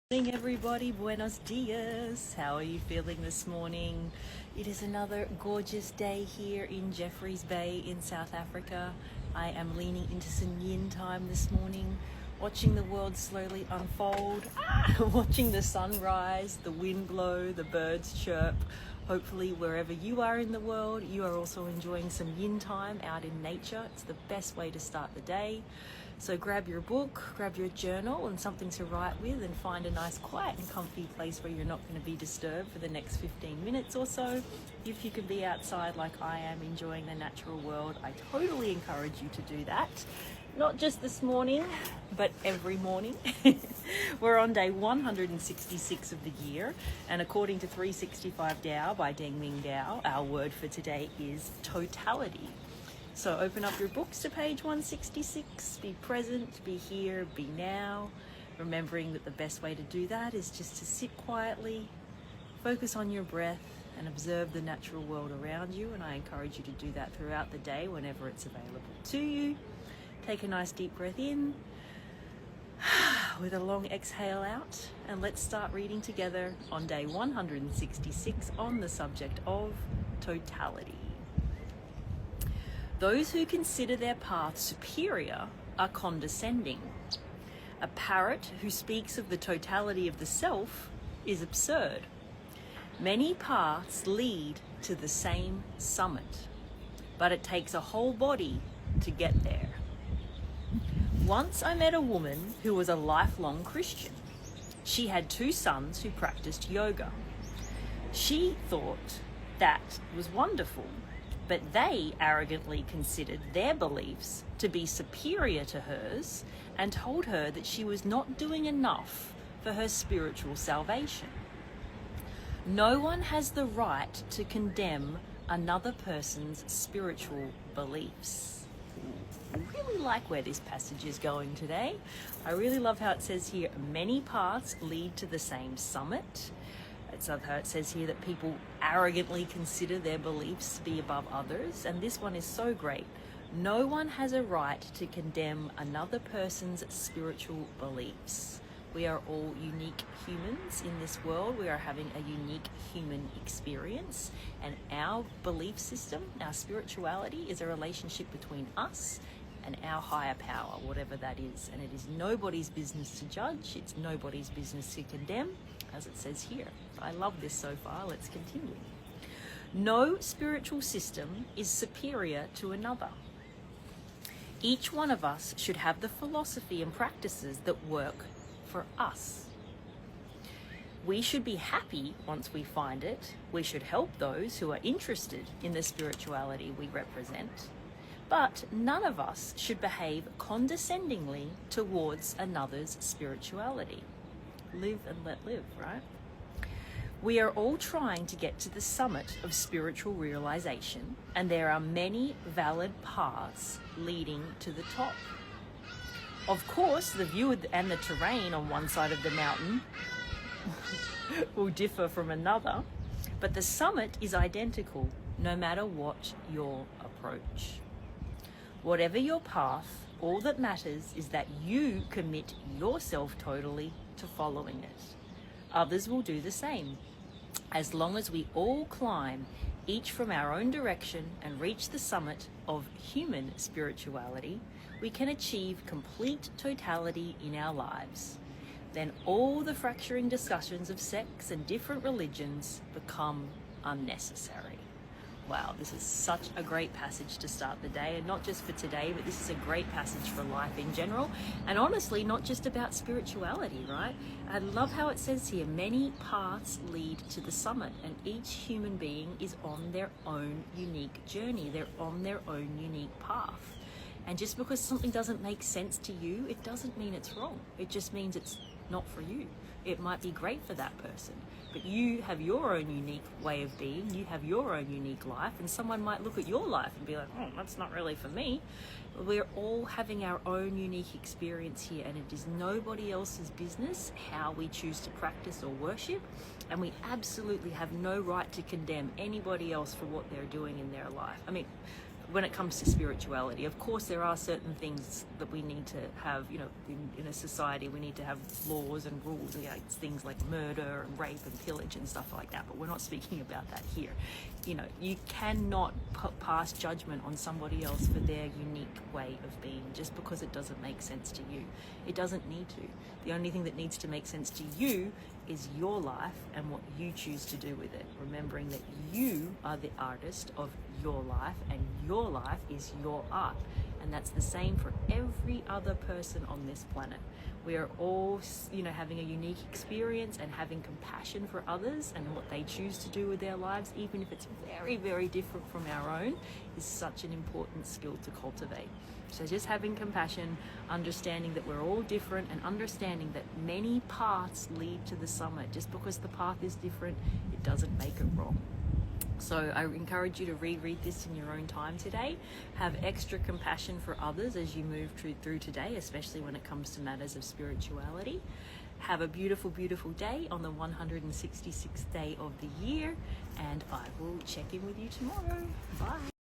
Morning everybody, buenos dias. How are you feeling this morning? It is another gorgeous day here in Jeffreys Bay in South Africa. I am leaning into some yin time this morning, watching the world slowly unfold, watching the sun rise, the wind blow, the birds chirp. Hopefully wherever you are in the world, you are also enjoying some yin time out in nature. It's the best way to start the day. So grab your book, grab your journal and something to write with, and find a nice quiet and comfy place where you're not going to be disturbed for the next 15 minutes or so. If you can be outside like I am, enjoying the natural world, I totally encourage you to do that. Not just this morning, but every morning. We're on day 166 of the year, and according to 365 Tao by Deng Ming Dao, our word for today is totality. So open up your books to page 166, be present, be here, be now, remembering that the best way to do that is just to sit quietly, focus on your breath, and observe the natural world around you. And I encourage you to do that throughout the day whenever it's available to you. Take a nice deep breath in with a long exhale out, and let's start reading together on day 166 on the subject of totality. Those who consider their path superior are condescending. A parrot who speaks of the totality of the self is absurd. Many paths lead to the same summit, but it takes a whole body to get there. Once I met a woman who was a lifelong Christian. She had 2 sons who practiced yoga. She thought that was wonderful, but they arrogantly considered their beliefs to be superior to hers and told her that she was not doing enough for her spiritual salvation. No one has the right to condemn another person's spiritual beliefs. I really like where this passage is going today. I really love how it says here, many paths lead to the same summit. It's how it says here that people arrogantly consider their beliefs to be above others. And this one is so great. No one has a right to condemn another person's spiritual beliefs. We are all unique humans in this world. We are having a unique human experience. And our belief system, our spirituality, is a relationship between us and our higher power, whatever that is. And it is nobody's business to judge. It's nobody's business to condemn, as it says here. I love this so far. Let's continue. No spiritual system is superior to another. Each one of us should have the philosophy and practices that work for us. We should be happy once we find it. We should help those who are interested in the spirituality we represent. But none of us should behave condescendingly towards another's spirituality. Live and let live, right? We are all trying to get to the summit of spiritual realization, and there are many valid paths leading to the top. Of course, the view and the terrain on one side of the mountain will differ from another, but the summit is identical no matter what your approach. Whatever your path, all that matters is that you commit yourself totally to following it. Others will do the same. As long as we all climb, each from our own direction, and reach the summit of human spirituality, we can achieve complete totality in our lives. Then all the fracturing discussions of sex and different religions become unnecessary. Wow, this is such a great passage to start the day, and not just for today, but this is a great passage for life in general, and honestly, not just about spirituality, right? I love how it says here, many paths lead to the summit, and each human being is on their own unique journey. They're on their own unique path. And just because something doesn't make sense to you, it doesn't mean it's wrong. It just means it's not for you. It might be great for that person, but you have your own unique way of being, you have your own unique life, and someone might look at your life and be like, oh, that's not really for me. We're all having our own unique experience here, and it is nobody else's business how we choose to practice or worship, and we absolutely have no right to condemn anybody else for what they're doing in their life. I mean, when it comes to spirituality. Of course, there are certain things that we need to have, you know, in a society, we need to have laws and rules against things like murder and rape and pillage and stuff like that, but we're not speaking about that here. You know, you cannot pass judgment on somebody else for their unique way of being just because it doesn't make sense to you. It doesn't need to. The only thing that needs to make sense to you is your life and what you choose to do with it, remembering that you are the artist of your life and your life is your art. And that's the same for every other person on this planet. We are all, you know, having a unique experience and having compassion for others and what they choose to do with their lives, even if it's very, very different from our own, is such an important skill to cultivate. So just having compassion, understanding that we're all different, and understanding that many paths lead to the summit. Just because the path is different, it doesn't make it wrong. So I encourage you to reread this in your own time today. Have extra compassion for others as you move through today, especially when it comes to matters of spirituality. Have a beautiful, beautiful day on the 166th day of the year, and I will check in with you tomorrow. Bye.